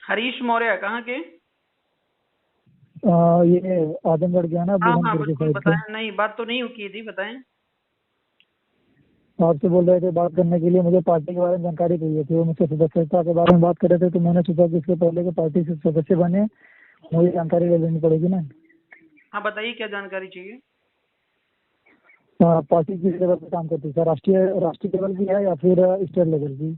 हरीश मौर्य कहाँ के? ये आजमगढ़ गया ना, हाँ हाँ बुरहानपुर के बिल्कुल साइड से। बताएं, नहीं बात तो नहीं की थी, बताएं। आपसे बोल रहे थे बात करने के लिए, मुझे पार्टी के बारे में जानकारी चाहिए थी। वो मुझसे सदस्यता के बारे में बात कर रहे थे, तो मैंने सोचा कि इसके पहले के पार्टी से सदस्य बने, मुझे जानकारी ले लेनी पड़ेगी ना। हाँ बताइए क्या जानकारी चाहिए। पार्टी किस लेवल पे काम करती है सर? राष्ट्रीय राष्ट्रीय लेवल की है या फिर स्टेट लेवल की?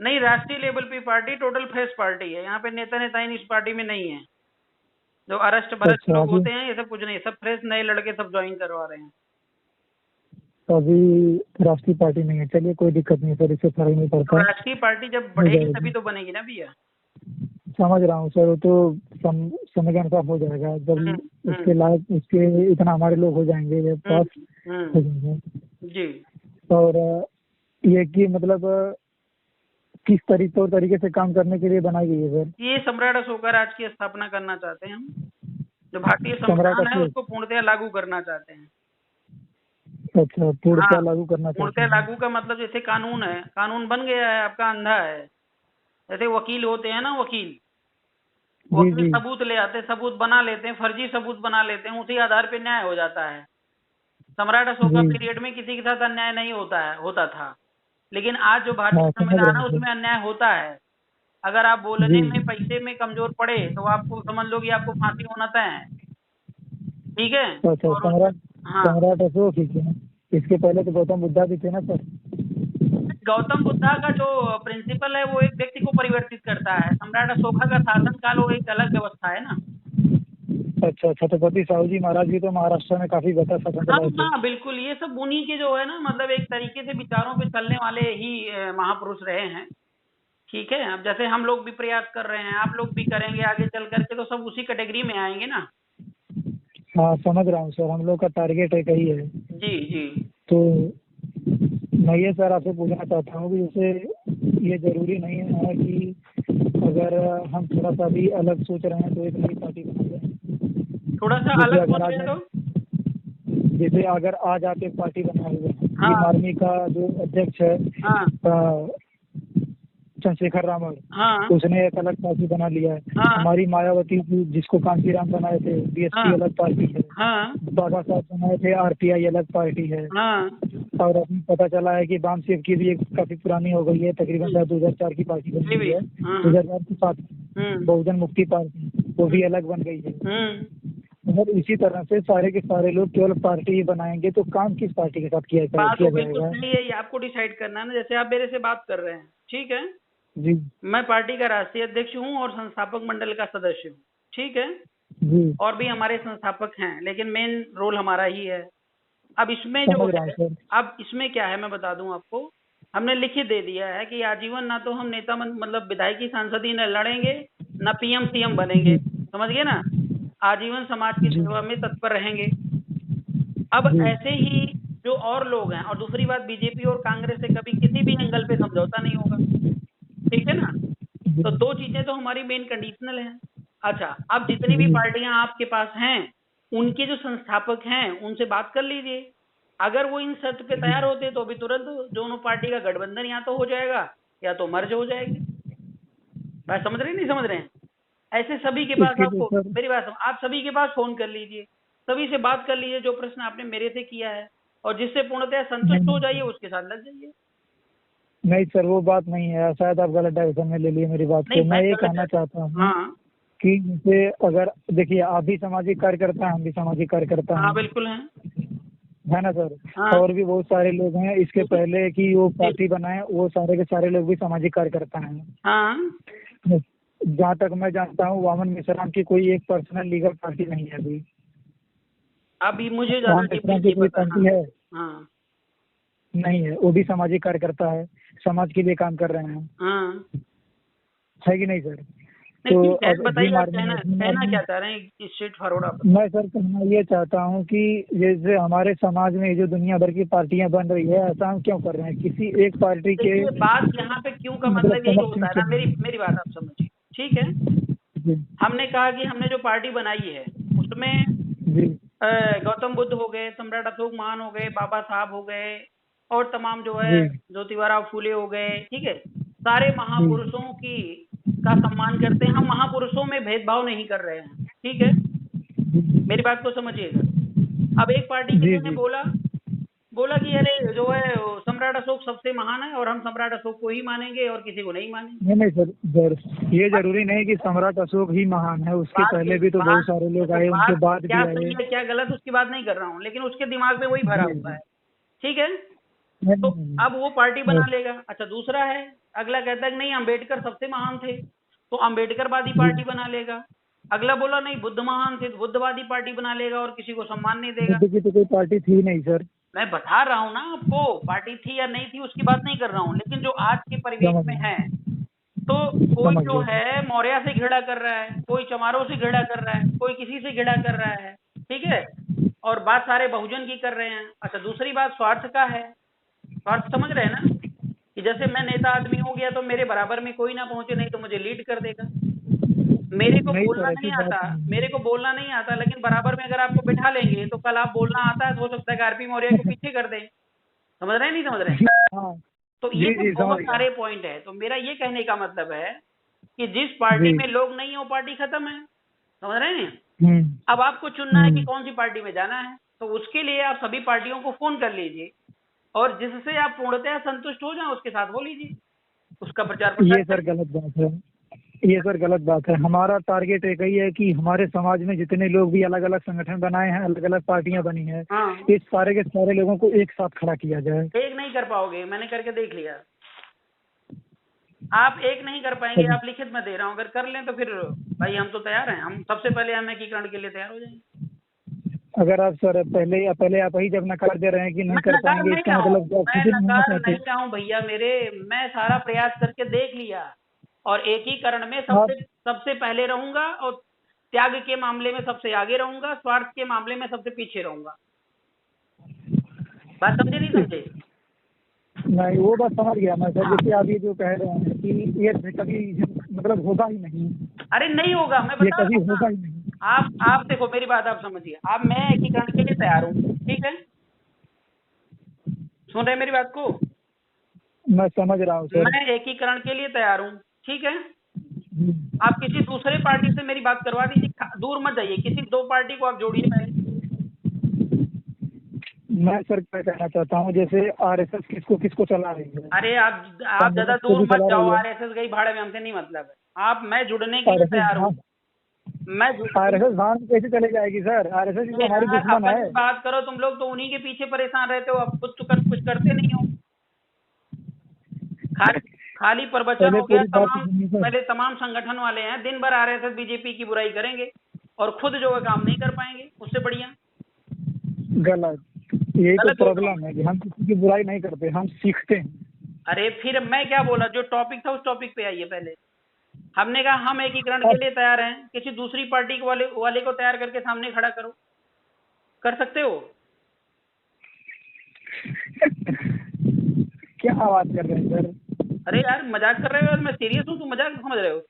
नहीं, राष्ट्रीय लेवल पे पार्टी टोटल फ्रेश पार्टी है। यहाँ पे नेता नेताइन इस पार्टी में नहीं है। जो अरेस्ट भरस्ट अच्छा, लोग अभी होते हैं ये सब कुछ नहीं, सब फ्रेश नए लड़के सब ज्वाइन करवा रहे हैं। अभी राष्ट्रीय पार्टी नहीं है, चलिए कोई दिक्कत नहीं सर, इससे फर्क नहीं तो पड़ता, राष्ट्रीय पार्टी जब हो बढ़ेगी तभी जाएगी। तो बनेगी ना भैया। समझ रहा हूँ सर, वो तो समय के अनुसार हो जाएगा, हम्म जब उसके हम्म लायक उसके इतना हमारे लोग हो जाएंगे, ये पास हो जाएंगे। जी। और ये कि मतलब किस तरीके से काम करने के लिए बनाई गई है सर? ये सम्राट अशोक राज्य की स्थापना करना चाहते हैं हम। जो भारतीय सम्राट संविधान है अशोक? उसको पूर्णतः लागू करना चाहते हैं। अच्छा, हाँ, पूर्णतः लागू करना चाहते पूर्णतः हैं। लागू का मतलब जैसे कानून है, कानून बन गया है आपका अंधा है। जैसे वकील होते हैं ना, वकील जी वकील जी सबूत ले आते हैं, सबूत बना लेते हैं, फर्जी सबूत बना लेते हैं, उसी आधार पे न्याय हो जाता है। सम्राट अशोका जी। पीरियड में किसी के साथ अन्याय नहीं होता था। लेकिन आज जो भारतीय हाँ, समझ संविधान रहा है हूँ उसमें सर। अन्याय होता है। अगर आप जी। बोलने में पैसे में कमजोर पड़े तो आपको समझ लो कि आपको फांसी होना तय है। ठीक है। अच्छा, और उस सम्राट हाँ, सम्राट अशोक ठीक है। इसके पहले तो गौतम बुद्धा भी थे ना सर? गौतम बुद्धा का जो प्रिंसिपल है वो एक व्यक्ति को परिवर्तित करता है। सम्राट अशोका का शासन काल वो एक अलग व्यवस्था है ना। अच्छा, छत्रपति साहू जी महाराज भी तो महाराष्ट्र में काफी बेहतर शासन हाँ चलाए थे। हाँ बिल्कुल, ये सब उन्हीं के जो है ना, मतलब एक तरीके से विचारों पे चलने वाले ही महापुरुष रहे हैं। ठीक है। अब जैसे हम लोग भी प्रयास कर रहे हैं, आप लोग भी करेंगे आगे चल करके, तो सब उसी कैटेगरी में आएंगे ना। हाँ, समझ रहा हूँ सर, हम लोग का टारगेट एक ही है। जी जी। तो मैं ये सर आपसे पूछना चाहता हूँ कि जैसे ये जरूरी नहीं है कि अगर हम थोड़ा सा भी अलग सोच रहे हैं तो एक नई पार्टी बना दें। थोड़ा सा जैसे अलग अगर सोच रहे आज हैं तो। आप एक पार्टी बनाए हुए हैं, भीम हाँ आर्मी का जो अध्यक्ष है हाँ चंद्रशेखर रावत, हाँ उसने एक अलग पार्टी बना लिया है। हाँ हमारी मायावती जी, जिसको कांशीराम बनाए थे, बीएसपी हाँ अलग पार्टी है। हाँ बाबा साहब बनाए थे, आरपीआई अलग पार्टी है। हाँ। और अभी पता चला है कि बाम सेव की भी एक काफी पुरानी हो गई है, तकरीबन जी 2004 की पार्टी बन जी गई भैया। है। हाँ हाँ। 2004 के साथ हम्म बहुजन मुक्ति पार्टी, वो भी अलग बन गई है। हम्म। मतलब इसी तरह से सारे के सारे लोग केवल पार्टी ही बनाएंगे, तो काम किस पार्टी के साथ बात वो किया बिल्कुल जाएगा? सही है, ये आपको डिसाइड करना है ना। जैसे आप मेरे से बात कर रहे हैं, ठीक है। जी मैं पार्टी का राष्ट्रीय अध्यक्ष हूँ और संस्थापक मंडल का सदस्य हूँ। ठीक है। जी, और भी हमारे संस्थापक हैं, लेकिन मेन रोल हमारा ही है। अब इसमें जो समझ रहा हूँ है, सर। अब इसमें क्या है मैं बता दूं आपको। हमने लिखित दे दिया है कि आजीवन ना तो हम नेता मतलब विधायकी सांसदी न लड़ेंगे, न पीएम सीएम बनेंगे। जी समझ गए ना। आजीवन समाज की जी सेवा में तत्पर रहेंगे। अब जी ऐसे ही जो और लोग हैं, और दूसरी बात, बीजेपी और कांग्रेस से कभी किसी भी एंगल पे समझौता नहीं होगा। ठीक है ना। जी तो दो चीजें तो हमारी मेन कंडीशनल हैं। अच्छा, अब जितनी भी जी पार्टियां आपके पास हैं, उनके जो संस्थापक हैं उनसे बात कर लीजिए। अगर वो इन शर्त पे जी। तैयार होते तो अभी तुरंत दोनों पार्टी का गठबंधन या तो हो जाएगा या तो मर्ज हो जाएगी। बात समझ रहे हैं, नहीं समझ रहे हैं? ऐसे सभी के पास इसके लिए आपको, सर, मेरी बात सुनो, आप सभी के पास फोन कर लीजिए, सभी से बात कर लीजिए, जो प्रश्न आपने मेरे से किया है, और जिससे पूर्णतः संतुष्ट हो नहीं जाइए उसके साथ लग जाइए। नहीं सर, वो बात नहीं है, शायद आप गलत डायरेक्शन में ले लिए मेरी बात नहीं को। मैं मैं ये गलत कहना है। चाहता हूँ हाँ कि जैसे अगर देखिए, आप भी सामाजिक कार्यकर्ता हैं, हम भी सामाजिक कार्यकर्ता हाँ हैं, बिल्कुल है। है ना सर? हाँ और भी बहुत सारे लोग हैं इसके पहले कि वो जी पार्टी बनाए, वो सारे के सारे लोग भी सामाजिक कार्यकर्ता हैं। हाँ। जहाँ तक मैं जानता हूँ, वामन मिश्राम की कोई एक पर्सनल लीगल पार्टी नहीं है अभी। अभी मुझे ज्यादा वामन डीपली मिश्राम की नहीं कोई पता। हाँ पार्टी है? हाँ नहीं है, वो भी सामाजिक कार्यकर्ता है, समाज के लिए काम कर रहे हैं, हाँ। है कि नहीं सर? नहीं तो ठीक है, अब बताइए आप भीम कहना आर्मी क्या चाह रहे हैं, स्ट्रेट फॉरवर्ड आप मैं बताइए। सर कहना ये चाहता हूँ कि जैसे हमारे समाज में जो दुनिया भर की पार्टियां बन रही है, ऐसा हम क्यों कर रहे हैं? किसी एक पार्टी के देखिए, बात यहाँ पे क्यों का मतलब मतलब यही समक्ष होता में है ना, क्यों मेरी नहीं मेरी बात आप समझिए। ठीक है। है? हमने कहा कि हमने जो पार्टी बनाई है उसमें जी गौतम बुद्ध हो गए, सम्राट अशोक महान हो गए, बाबा साहब हो गए, और तमाम जो है जी ज्योतिबा फूले हो गए। ठीक है। सारे जी महापुरुषों की का सम्मान करते हैं, हम महापुरुषों में भेदभाव नहीं कर रहे हैं, ठीक है, मेरी बात को समझिएगा। अब एक पार्टी जी किसी ने जी। बोला कि अरे जो है वो सम्राट अशोक सबसे महान है और हम सम्राट अशोक को ही मानेंगे और किसी को नहीं मानेंगे। नहीं नहीं सर, ये जरूरी नहीं कि सम्राट अशोक ही महान है, उसके पहले भी तो बहुत सारे लोग आए, उनके बाद भी क्या आए। सही है क्या गलत उसकी बात नहीं कर रहा हूँ, लेकिन उसके दिमाग में वही भरा जी हुआ जी। है, ठीक है। नहीं, तो नहीं, अब वो पार्टी बना नहीं। लेगा। अच्छा, दूसरा है, अगला कहता है कि नहीं अम्बेडकर सबसे महान थे, तो अम्बेडकरवादी जी। पार्टी बना लेगा। अगला बोला नहीं बुद्ध महान थे, तो बुद्धवादी पार्टी बना लेगा और किसी को सम्मान नहीं देगा। बुद्ध की तो कोई पार्टी थी नहीं सर। मैं बता रहा हूँ ना आपको, पार्टी थी या नहीं थी उसकी बात नहीं कर रहा हूँ, लेकिन जो आज के परिवेश समझ में गया, है, तो कोई समझ जो गया सर। है मौर्य से घृणा कर रहा है, कोई चमारों से घृणा कर रहा है, कोई किसी से घृणा कर रहा है, ठीक है, और बात सारे बहुजन की कर रहे हैं। अच्छा, दूसरी बात स्वार्थ का है। स्वार्थ समझ रहे हैं ना, कि जैसे मैं नेता आदमी हो गया तो मेरे बराबर में कोई ना पहुंचे, नहीं तो मुझे लीड कर देगा। मेरे को नहीं बोलना सर, ऐसी नहीं बात आता, नहीं मेरे को बोलना नहीं आता, लेकिन बराबर में अगर आपको बिठा लेंगे तो कल आप बोलना आता है तो हो सकता है कि आरपी मौर्य को पीछे कर दें। समझ रहे हैं नहीं समझ रहे हैं? है। हाँ। तो ये जी तो जी, बहुत समझ गया। सारे पॉइंट है। तो मेरा ये कहने का मतलब है कि जिस जी। पार्टी में लोग नहीं है वो पार्टी खत्म है। समझ रहे हैं? हम्म। अब आपको चुनना है कि कौन सी पार्टी में जाना है, तो उसके लिए आप सभी पार्टियों को फोन कर लीजिए और जिससे आप पूर्णतः संतुष्ट हो जाए उसके साथ हो लीजिए, उसका प्रचार प्रसार ये सर करिए। गलत बात है, ये सर गलत बात है। हमारा टारगेट एक ही है कि हमारे समाज में जितने लोग भी अलग अलग संगठन बनाए हैं, अलग अलग पार्टियां बनी हैं, हाँ, इस सारे के सारे लोगों को एक साथ खड़ा किया जाए। एक नहीं कर पाओगे, मैंने करके देख लिया। आप एक नहीं कर पाएंगे, आप लिखित में दे रहा हूँ, अगर कर लें तो फिर भाई हम तो तैयार हैं, हम सबसे पहले हम एकीकरण के लिए तैयार हो जाएंगे। अगर आप सर पहले आप ही जब नकार दे रहे हैं कि नहीं मैं कर नकार पाएंगे, नहीं इसका रहा हूँ, मतलब आप मैं खुद ही नहीं होना नकार चाहते। नहीं रहा हूँ भैया मेरे, मैं सारा प्रयास करके देख लिया और एकीकरण में आप सबसे सबसे पहले रहूंगा और त्याग के मामले में सबसे आगे रहूंगा, स्वार्थ के मामले में सबसे पीछे रहूंगा। बात समझे नहीं समझे? नहीं, वो बात समझ गया मैं सर। हाँ, जैसे आप ये जो कह रहे हैं कि ये कभी मतलब होगा ही नहीं, अरे नहीं होगा, मैं ये बता रहा कभी हूँ ना। होगा ही नहीं। आप देखो मेरी बात आप समझिए, आप मैं एकीकरण के लिए तैयार हूँ, ठीक है, सुन रहे हैं मेरी बात को? मैं समझ रहा हूँ सर। मैं एकीकरण के लिए तैयार हूँ, ठीक है। हम्म। आप किसी दूसरे पार्टी से मेरी बात करवा दीजिए, दूर मत जाइए, किसी दो पार्टी को आप जोड़िए पहले। मैं सर क्या कहना चाहता हूँ, जैसे आरएसएस किसको किसको चला रही है, अरे आप ज्यादा कांग्रेस को दूर भी मत चला जाओ, रही है। आरएसएस गई भाड़े में, हमसे नहीं मतलब है। आप मैं जुड़ने के लिए आरएसएस तैयार हूँ, मैं आरएसएस भाड़ में कैसे चले जाएगी सर? आरएसएस तो हमारी यार दुश्मन अपनी है। बात करो, तुम लोग तो उन्हीं के पीछे परेशान रहते हो, अब खुद तो कुछ करते नहीं हो, खाली खाली प्रवचन पहले हो गया। पूरी बात तमाम सुनिए सर। पहले तमाम संगठन वाले हैं दिन भर आरएसएस बीजेपी की बुराई करेंगे और खुद जो है काम नहीं कर पाएंगे, उससे बढ़िया। गलत, यही तो गलत होगा। प्रॉब्लम है कि हम किसी की बुराई नहीं करते, हम सीखते हैं। अरे फिर मैं क्या बोला, जो टॉपिक था उस टॉपिक पे आइए पहले। हमने कहा हम एकीकरण के अब लिए तैयार हैं, किसी दूसरी पार्टी वाले को तैयार करके सामने खड़ा करो, कर सकते हो? क्या बात कर रहे हैं सर? अरे यार मजाक कर रहे हो, मैं सीरियस हूँ, तुम मजाक समझ रहे हो?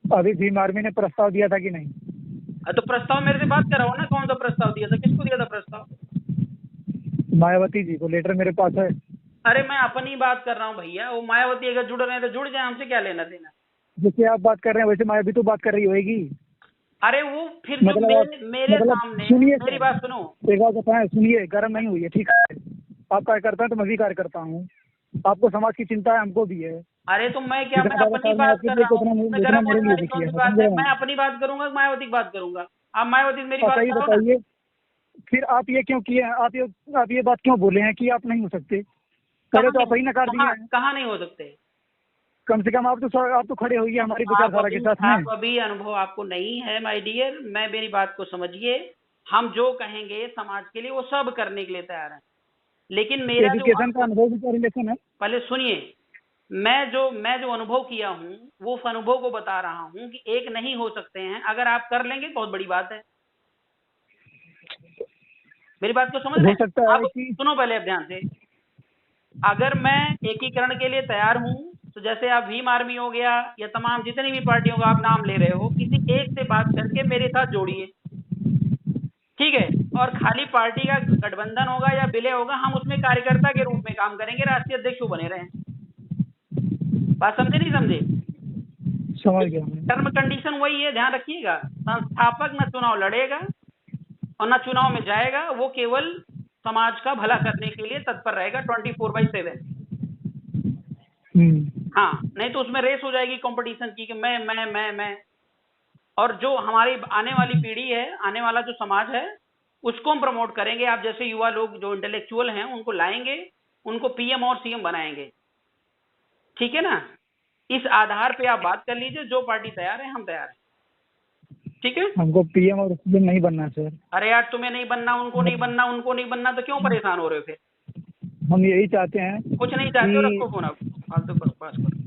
अभी भीम आर्मी ने प्रस्ताव दिया था कि नहीं? तो प्रस्ताव मेरे से बात कराओ ना, कौन सा प्रस्ताव दिया था, किसको दिया था प्रस्ताव? मायावती जी को, लेटर मेरे पास है। अरे मैं अपनी बात कर रहा हूँ भैया, वो मायावती अगर जुड़ रहे हैं तो जुड़ जाए, हमसे क्या लेना देना। जैसे आप बात कर रहे हैं वैसे मायावती तो बात कर रही होगी। अरे वो फिर जो मतलब आप मेरे मतलब सामने, सुनिए मेरी सर, बात सुनो। एक बात बताएं, सुनिए, गर्म नहीं हुई है, ठीक है? आप कार्य करता है तो मैं भी कार्य करता हूँ, आपको समाज की चिंता है, हमको भी है। अरे तो मैं क्या, जितना मैं ज्यादा अपनी काम बात आपके कर लिए, रहा हूँ, उसमें उतना गर्म मेरे होने लिए वाली भी कौन किया सी है, बात समझ है? रहे मैं हैं? अपनी बात करूंगा, मायावती की बात करूंगा? आप मायावती से मेरी आप बात सही कराओ ना। बताइए, फिर आप ये क्यों किए हैं? आप ये बात क्यों बोले हैं कि आप नहीं हो सकते? पहले कहाँ तो आप नहीं, ही नकार दिए कहाँ हैं। कहाँ नहीं हो सकते? कम से कम आप तो खड़े होइए हमारी विचारधारा के साथ में। आप अभी अनुभव आपको नहीं है माय डियर, मैं मेरी बात को समझिए। हम जो कहेंगे समाज के लिए वो सब करने के लिए तैयार हैं, लेकिन मेरा जो एजुकेशन का अनुभव, अनुभव भी का रिलेशन है। पहले सुनिए, मैं जो अनुभव किया हूँ वो उस अनुभव को बता रहा हूँ कि एक नहीं हो सकते हैं, अगर आप कर लेंगे बहुत बड़ी बात है। मेरी बात को समझ रहे हो हैं? सकता है अब कि सुनो पहले, अब ध्यान से। अगर मैं एकीकरण के लिए तैयार हूं, तो जैसे आप भीम आर्मी हो गया या तमाम जितनी भी पार्टियों का आप नाम ले रहे हो, किसी एक से बात करके मेरे साथ जोड़िए, ठीक है। और खाली पार्टी का गठबंधन होगा या विलय होगा, हम उसमें कार्यकर्ता के रूप में काम करेंगे, राष्ट्रीय अध्यक्ष बने रहें। बात समझे नहीं समझे? समझ गया मैं। टर्म कंडीशन वही है, ध्यान रखिएगा। संस्थापक न चुनाव लड़ेगा और न चुनाव में जाएगा, वो केवल समाज का भला करने के लिए तत्पर रहेगा 24/7। हाँ, नहीं तो उसमें रेस हो जाएगी कंपटीशन की कि मैं। और जो हमारी आने वाली पीढ़ी है, आने वाला जो समाज है, उसको हम प्रमोट करेंगे। आप जैसे युवा लोग जो इंटेलेक्चुअल हैं उनको लाएंगे, उनको पीएम और सीएम बनाएंगे, ठीक है ना। इस आधार पे आप बात कर लीजिए, जो पार्टी तैयार है हम तैयार हैं, ठीक है। हमको पीएम और सीएम नहीं बनना सर। अरे यार, तुम्हें नहीं बनना, उनको नहीं बनना, उनको नहीं बनना, तो क्यों परेशान हो रहे हो फिर? हम यही चाहते हैं कुछ नहीं चाहते हो, कि रखो फोन, आप फालतू बकवास करो।